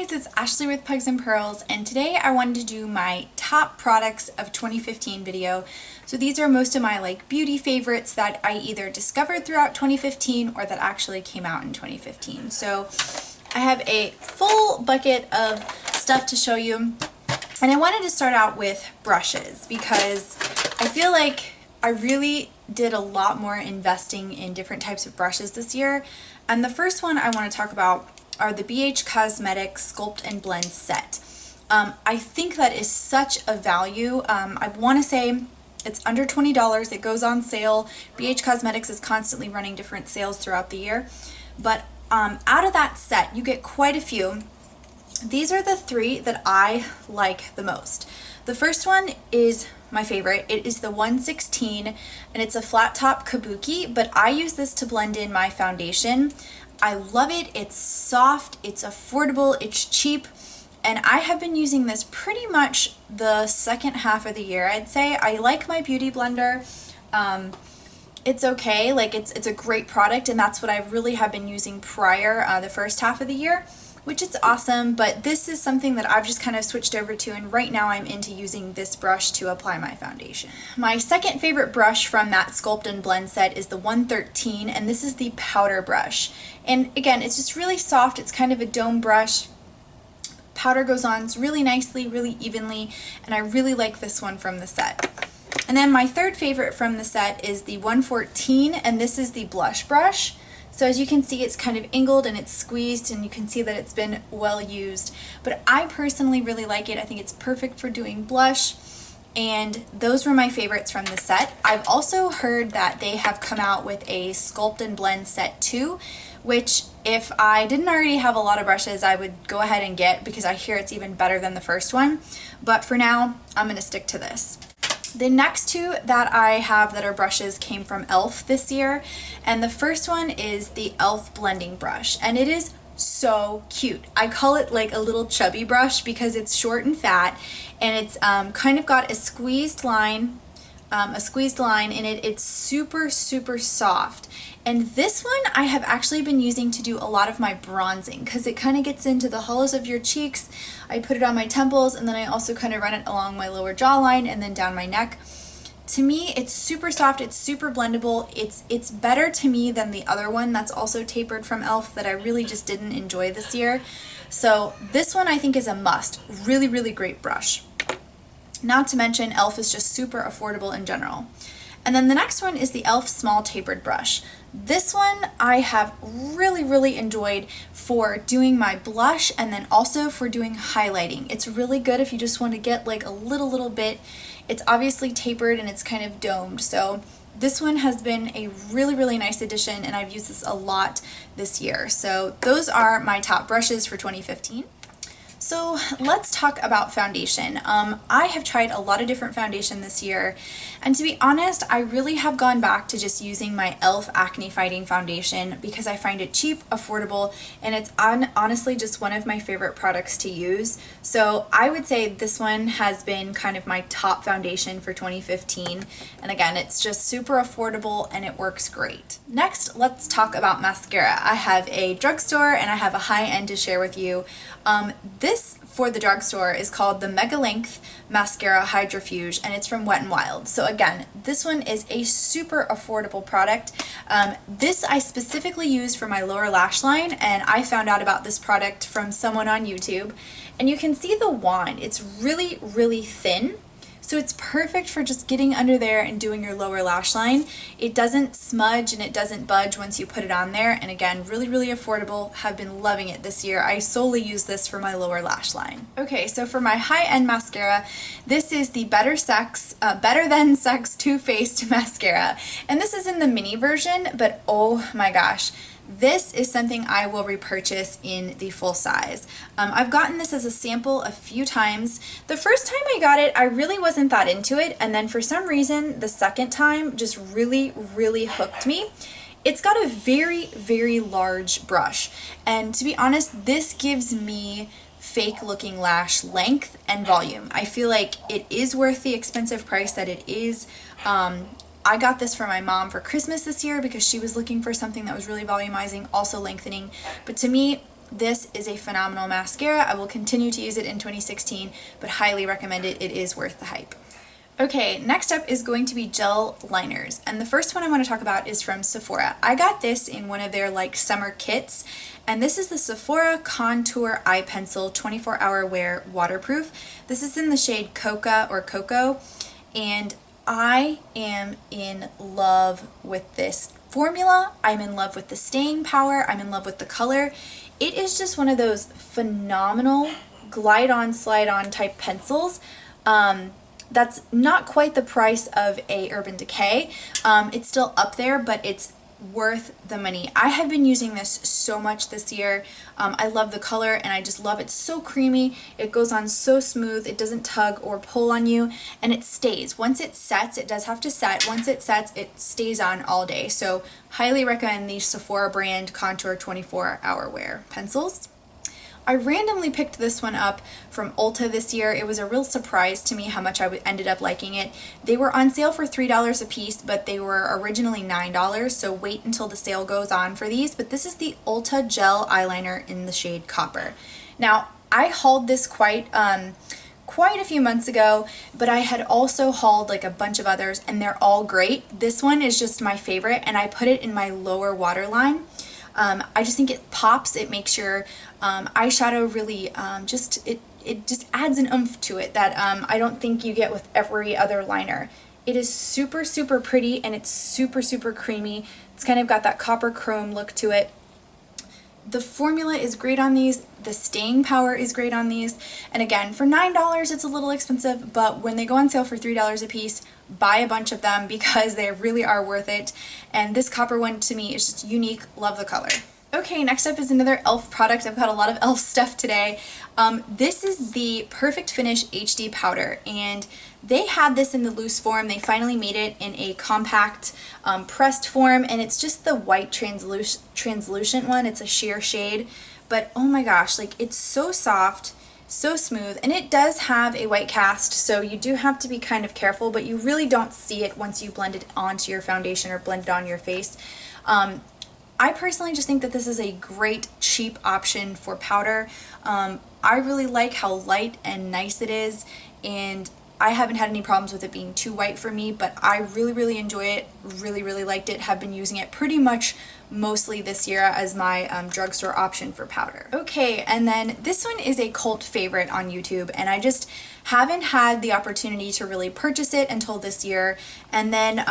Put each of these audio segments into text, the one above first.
guys, it's Ashley with Pugs and Pearls, and today I wanted to do my top products of 2015 video. So these are most of my beauty favorites that I either discovered throughout 2015 or that actually came out in 2015. So I have a full bucket of stuff to show you, and I wanted to start out with brushes because I feel like I really did a lot more investing in different types of brushes this year. And the first one I want to talk about are the BH Cosmetics Sculpt and Blend set. I think that is such a value. I want to say it's under $20. It goes on sale. BH Cosmetics is constantly running different sales throughout the year. But out of that set, you get quite a few. These are the three that I like the most. The first one is my favorite. It is the 116, and it's a flat top kabuki, but I use this to blend in my foundation. I love it. It's soft, it's affordable, it's cheap, and I have been using this pretty much the second half of the year, I'd say. I like my beauty blender. It's okay, it's a great product, and that's what I really have been using prior the first half of the year, which is awesome. But this is something that I've just kind of switched over to, and right now I'm into using this brush to apply my foundation. My second favorite brush from that Sculpt and Blend set is the 113, and this is the powder brush. And again, it's just really soft. It's kind of a dome brush. Powder goes on really nicely, really evenly, and I really like this one from the set. And then my third favorite from the set is the 114, and this is the blush brush. So as you can see, it's kind of angled and it's squeezed, and you can see that it's been well used. But I personally really like it. I think it's perfect for doing blush, and those were my favorites from the set. I've also heard that they have come out with a Sculpt and Blend set 2, which if I didn't already have a lot of brushes, I would go ahead and get, because I hear it's even better than the first one. But for now, I'm going to stick to this. The next two that I have that are brushes came from e.l.f. this year, and the first one is the e.l.f. blending brush, and it is so cute. I call it like a little chubby brush because it's short and fat, and it's kind of got a squeezed line in it. It's super soft. And this one I have actually been using to do a lot of my bronzing because it kind of gets into the hollows of your cheeks. I put it on my temples, and then I also kind of run it along my lower jawline and then down my neck. To me, it's super soft, it's super blendable. It's better to me than the other one that's also tapered from e.l.f. that I really just didn't enjoy this year. So this one I think is a must. Really great brush. Not to mention e.l.f. is just super affordable in general. And then the next one is the e.l.f. Small Tapered Brush. This one I have really enjoyed for doing my blush, and then also for doing highlighting. It's really good if you just want to get like a little bit. It's obviously tapered and it's kind of domed. So this one has been a really nice addition, and I've used this a lot this year. So those are my top brushes for 2015. So let's talk about foundation. I have tried a lot of different foundation this year, and to be honest, I really have gone back to just using my e.l.f. Acne Fighting Foundation because I find it cheap, affordable, and it's honestly just one of my favorite products to use. So I would say this one has been kind of my top foundation for 2015, and again, it's just super affordable and it works great. Next, let's talk about mascara. I have a drugstore and I have a high-end to share with you. This for the drugstore is called the Mega Length Mascara Hydrofuge, and it's from Wet n Wild. So again, this one is a super affordable product. This I specifically use for my lower lash line, and I found out about this product from someone on YouTube. And you can see the wand. It's really thin. So it's perfect for just getting under there and doing your lower lash line. It doesn't smudge and it doesn't budge once you put it on there. And again, really affordable. Have been loving it this year. I solely use this for my lower lash line. Okay, so for my high-end mascara, this is the Better Than Sex Too Faced Mascara. And this is in the mini version, but oh my gosh. This is something I will repurchase in the full size. I've gotten this as a sample a few times. The first time I got it, I really wasn't that into it, and then for some reason, the second time just really hooked me. It's got a very large brush, and to be honest, this gives me fake looking lash length and volume. I feel like it is worth the expensive price that it is. I got this for my mom for Christmas this year because she was looking for something that was really volumizing, also lengthening. But to me, this is a phenomenal mascara. I will continue to use it in 2016, but highly recommend it. It is worth the hype. Okay, next up is going to be gel liners, and the first one I want to talk about is from Sephora. I got this in one of their like summer kits, and this is the Sephora Contour Eye Pencil 24-hour wear waterproof. This is in the shade Coca or Cocoa, and I am in love with this formula. I'm in love with the staying power. I'm in love with the color. It is just one of those phenomenal glide on, slide on type pencils. That's not quite the price of a Urban Decay. It's still up there, but it's worth the money. I have been using this so much this year. I love the color and I just love it. It's so creamy. It goes on so smooth. It doesn't tug or pull on you, and it stays. Once it sets, it does have to set. Once it sets, it stays on all day. So highly recommend these Sephora brand Contour 24-hour wear pencils. I randomly picked this one up from Ulta this year. It was a real surprise to me how much I ended up liking it. They were on sale for $3 a piece, but they were originally $9, so wait until the sale goes on for these. But this is the Ulta Gel Eyeliner in the shade Copper. Now, I hauled this quite a few months ago, but I had also hauled like a bunch of others, and they're all great. This one is just my favorite, and I put it in my lower waterline. I just think it pops. It makes your eyeshadow really it just adds an oomph to it that I don't think you get with every other liner. It is super, super pretty, and it's super, super creamy. It's kind of got that copper chrome look to it. The formula is great on these. The staying power is great on these. And again, for $9, it's a little expensive, but when they go on sale for $3 a piece, buy a bunch of them because they really are worth it. And this copper one to me is just unique. Love the color. Okay, next up is another e.l.f. product. I've got a lot of e.l.f. stuff today. This is the Perfect Finish HD powder, and they had this in the loose form. They finally made it in a compact pressed form, and it's just the white translucent one. It's a sheer shade, but oh my gosh, like it's so soft, so smooth, and it does have a white cast, so you do have to be kind of careful, but you really don't see it once you blend it onto your foundation or blend it on your face. I personally just think that this is a great cheap option for powder. I really like how light and nice it is, and I haven't had any problems with it being too white for me, but I really, really enjoy it. Really liked it. Have been using it pretty much mostly this year as my drugstore option for powder. Okay, and then this one is a cult favorite on YouTube, and I just haven't had the opportunity to really purchase it until this year. And then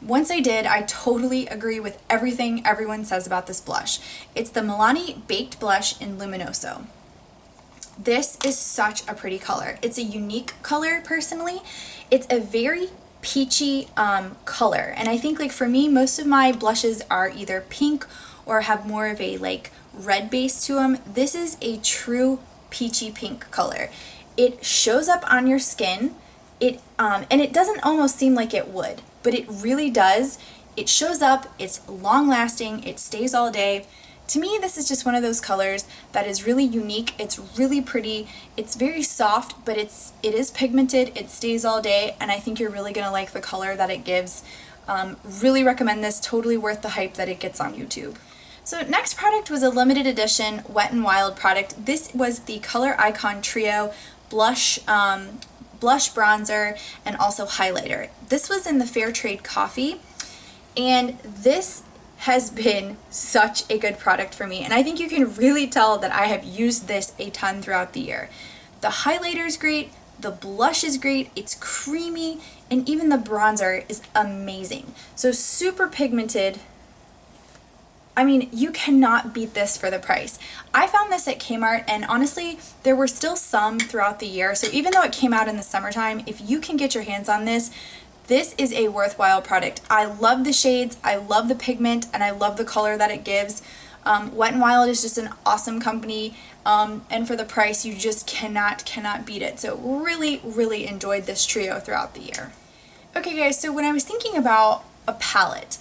once I did, I totally agree with everything everyone says about this blush. It's the Milani Baked Blush in Luminoso. This is such a pretty color. It's a unique color personally. It's a very peachy color, and I think like for me, most of my blushes are either pink or have more of a like red base to them. This is a true peachy pink color. It shows up on your skin. And it doesn't almost seem like it would, but it really does. It shows up, it's long lasting, it stays all day. To me, this is just one of those colors that is really unique. It's really pretty. It's very soft, but it is pigmented. It stays all day, and I think you're really gonna like the color that it gives. Really recommend this. Totally worth the hype that it gets on YouTube. So next product was a limited edition Wet n Wild product. This was the Color Icon Trio blush, bronzer, and also highlighter. This was in the Fair Trade Coffee, and this has been such a good product for me, and I think you can really tell that I have used this a ton throughout the year. The highlighter is great, the blush is great, it's creamy, and even the bronzer is amazing. So super pigmented. I mean, you cannot beat this for the price. I found this at Kmart, and honestly, there were still some throughout the year, so even though it came out in the summertime, if you can get your hands on this, this is a worthwhile product. I love the shades, I love the pigment, and I love the color that it gives. Wet n Wild is just an awesome company, and for the price, you just cannot beat it. So really enjoyed this trio throughout the year. Okay guys, so when I was thinking about a palette,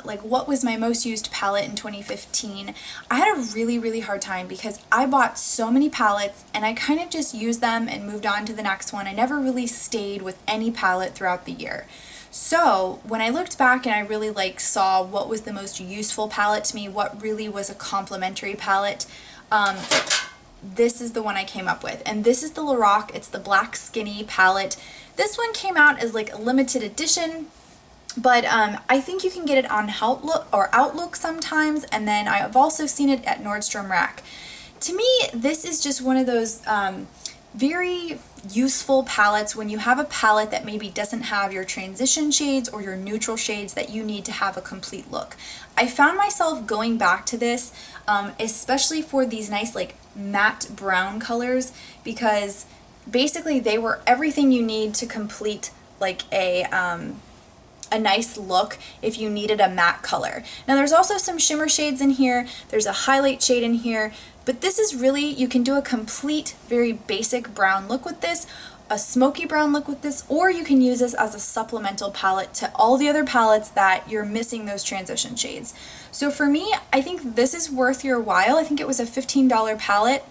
like what was my most used palette in 2015, I had a really hard time because I bought so many palettes and I kind of just used them and moved on to the next one. I never really stayed with any palette throughout the year. So when I looked back and I really saw what was the most useful palette to me, what really was a complementary palette, this is the one I came up with. And this is the Lorac. It's the Black Skinny palette. This one came out as like a limited edition, but I think you can get it on Outlook sometimes, and then I've also seen it at Nordstrom Rack. To me, this is just one of those very useful palettes when you have a palette that maybe doesn't have your transition shades or your neutral shades that you need to have a complete look. I found myself going back to this, especially for these nice like matte brown colors, because basically they were everything you need to complete like a nice look if you needed a matte color. Now there's also some shimmer shades in here, there's a highlight shade in here, but this is really, you can do a complete, very basic brown look with this, a smoky brown look with this, or you can use this as a supplemental palette to all the other palettes that you're missing those transition shades. So for me, I think this is worth your while. I think it was a $15 palette.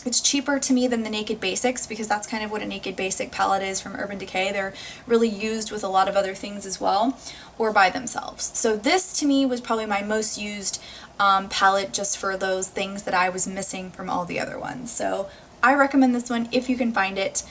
It's cheaper to me than the Naked Basics, because that's kind of what a Naked Basic palette is from Urban Decay. They're really used with a lot of other things as well, or by themselves. So this to me was probably my most used palette, just for those things that I was missing from all the other ones. So I recommend this one if you can find it.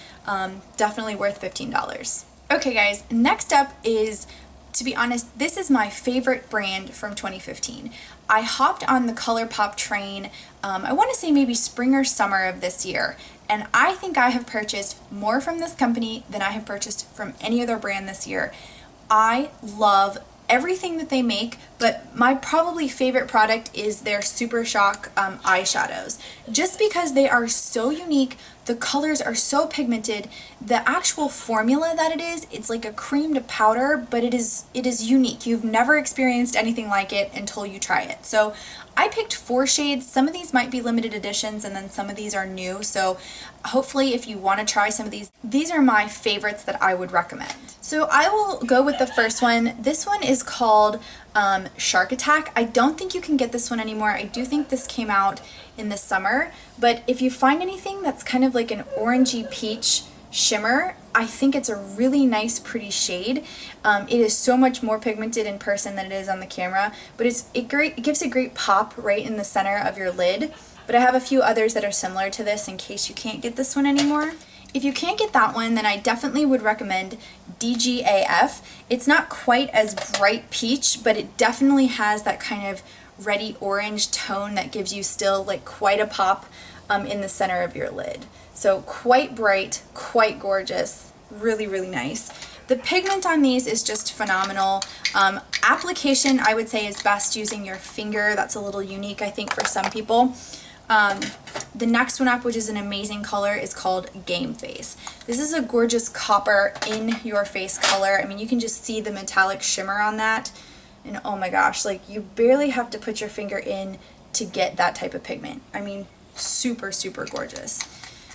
Definitely worth $15. Okay guys, next up is, to be honest, this is my favorite brand from 2015. I hopped on the Colourpop train, I want to say maybe spring or summer of this year, and I think I have purchased more from this company than I have purchased from any other brand this year. I love everything that they make, but my probably favorite product is their Super Shock eyeshadows. Just because they are so unique, the colors are so pigmented, the actual formula that it is, it's like a cream to powder, but it is unique. You've never experienced anything like it until you try it. So I picked 4 shades. Some of these might be limited editions, and then some of these are new. So hopefully if you want to try some of these are my favorites that I would recommend. So I will go with the first one. This one is called Shark Attack. I don't think you can get this one anymore. I do think this came out in the summer, but if you find anything that's kind of like an orangey peach shimmer, I think it's a really nice, pretty shade. It is so much more pigmented in person than it is on the camera, but it gives a great pop right in the center of your lid. But I have a few others that are similar to this in case you can't get this one anymore. If you can't get that one, then I definitely would recommend DGAF. It's not quite as bright peach, but it definitely has that kind of reddy orange tone that gives you still like quite a pop in the center of your lid. So quite bright, quite gorgeous, really, really nice. The pigment on these is just phenomenal. Application, I would say, is best using your finger. That's a little unique, I think, for some people. The next one up, which is an amazing color, is called Game Face. This is a gorgeous copper in your face color. I mean, you can just see the metallic shimmer on that. And oh my gosh, like you barely have to put your finger in to get that type of pigment. I mean, super, super gorgeous.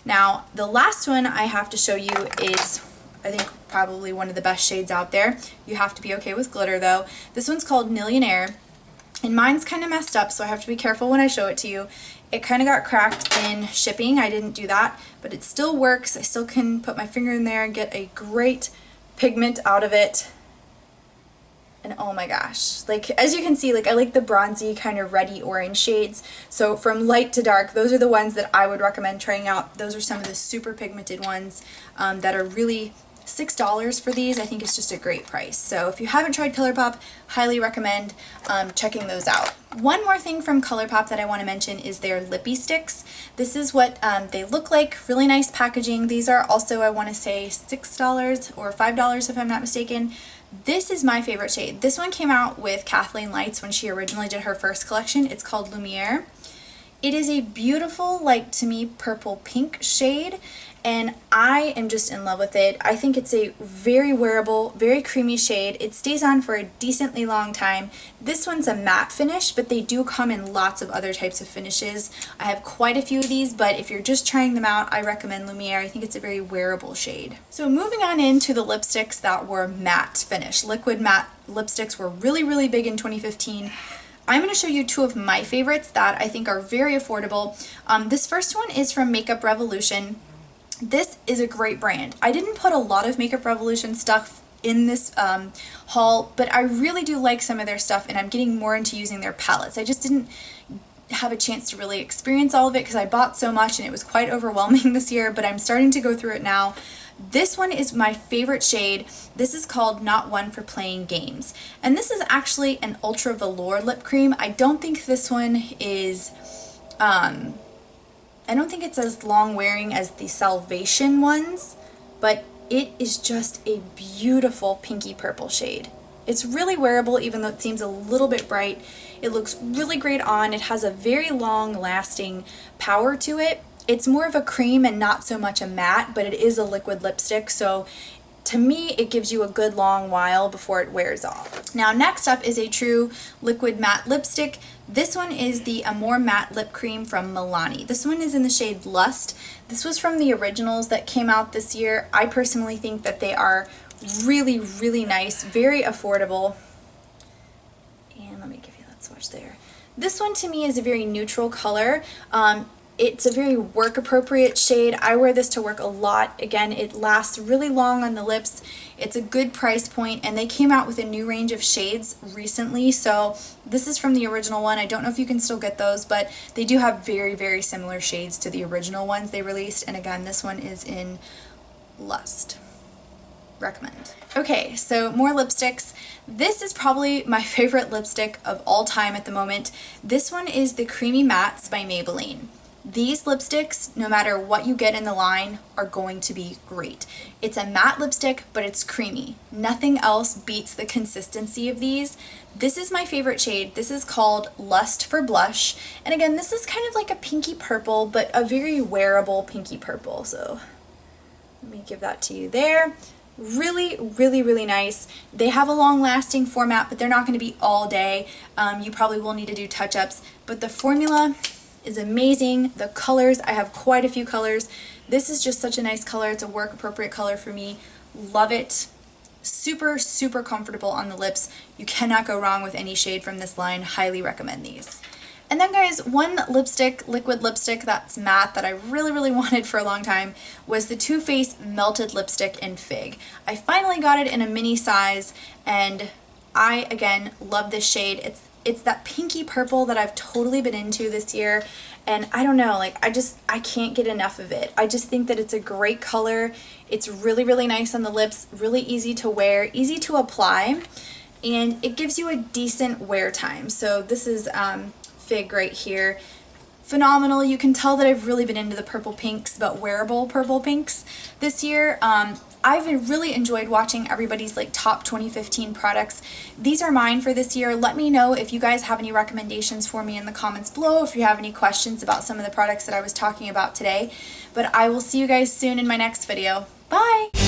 Now, the last one I have to show you is, I think, probably one of the best shades out there. You have to be okay with glitter though. This one's called Nillionare, and mine's kind of messed up, so I have to be careful when I show it to you. It kind of got cracked in shipping. I didn't do that, but it still works. I still can put my finger in there and get a great pigment out of it. And oh my gosh, like as you can see, like I like the bronzy kind of reddy orange shades. So from light to dark, those are the ones that I would recommend trying out. Those are some of the super pigmented ones that are really $6 for these. I think it's just a great price. So if you haven't tried Colourpop, highly recommend checking those out. One more thing from Colourpop that I want to mention is their Lippie sticks. This is what they look like, really nice packaging. These are also, I want to say, $6 or $5 if I'm not mistaken. This is my favorite shade. This one came out with Kathleen Lights when she originally did her first collection. It's called Lumiere. It is a beautiful, like to me, purple pink shade, and I am just in love with it. I think it's a very wearable, very creamy shade. It stays on for a decently long time. This one's a matte finish, but they do come in lots of other types of finishes. I have quite a few of these, but if you're just trying them out, I recommend Lumiere. I think it's a very wearable shade. So moving on into the lipsticks that were matte finish. Liquid matte lipsticks were really, really big in 2015. I'm going to show you 2 of my favorites that I think are very affordable. This first one is from Makeup Revolution. This is a great brand. I didn't put a lot of Makeup Revolution stuff in this haul, but I really do like some of their stuff, and I'm getting more into using their palettes. I just didn't have a chance to really experience all of it because I bought so much and it was quite overwhelming this year, but I'm starting to go through it now. This one is my favorite shade. This is called Not One for Playing Games. And this is actually an Ultra Velour lip cream. I don't think this one is, I don't think it's as long wearing as the Salvation ones, but it is just a beautiful pinky purple shade. It's really wearable even though it seems a little bit bright. It looks really great on. It has a very long lasting power to it. It's more of a cream and not so much a matte, but it is a liquid lipstick, so to me it gives you a good long while before it wears off. Now next up is a true liquid matte lipstick. This one is the Amore Matte Lip Cream from Milani. This one is in the shade Lust. This was from the originals that came out this year. I personally think that they are really, really nice, very affordable. And let me give you that swatch there. This one to me is a very neutral color. It's a very work appropriate shade. I wear this to work a lot. Again, it lasts really long on the lips. It's a good price point, and they came out with a new range of shades recently, so this is from the original one. I don't know if you can still get those, but they do have very, very similar shades to the original ones they released, and again, this one is in Lust. Recommend. Okay, so more lipsticks. This is probably my favorite lipstick of all time at the moment. This one is the Creamy Mattes by Maybelline. These lipsticks, no matter what you get in the line, are going to be great. It's a matte lipstick, but it's creamy. Nothing else beats the consistency of these. This is my favorite shade. This is called Lust for Blush. And again, this is kind of like a pinky purple, but a very wearable pinky purple. So let me give that to you there. Really, really, really nice. They have a long-lasting format, but they're not going to be all day. You probably will need to do touch-ups, but the formula is amazing. The colors, I have quite a few colors. This is just such a nice color. It's a work-appropriate color for me. Love it. Super, super comfortable on the lips. You cannot go wrong with any shade from this line. Highly recommend these. And then guys, one lipstick, liquid lipstick that's matte that I really, really wanted for a long time was the Too Faced Melted Lipstick in Fig. I finally got it in a mini size, and I, again, love this shade. It's that pinky purple that I've totally been into this year, and I don't know, like, I can't get enough of it. I just think that it's a great color. It's really, really nice on the lips, really easy to wear, easy to apply, and it gives you a decent wear time. So this is Fig right here. Phenomenal. You can tell that I've really been into the purple pinks, but wearable purple pinks this year. I've really enjoyed watching everybody's like top 2015 products. These are mine for this year. Let me know if you guys have any recommendations for me in the comments below, if you have any questions about some of the products that I was talking about today. But I will see you guys soon in my next video. Bye!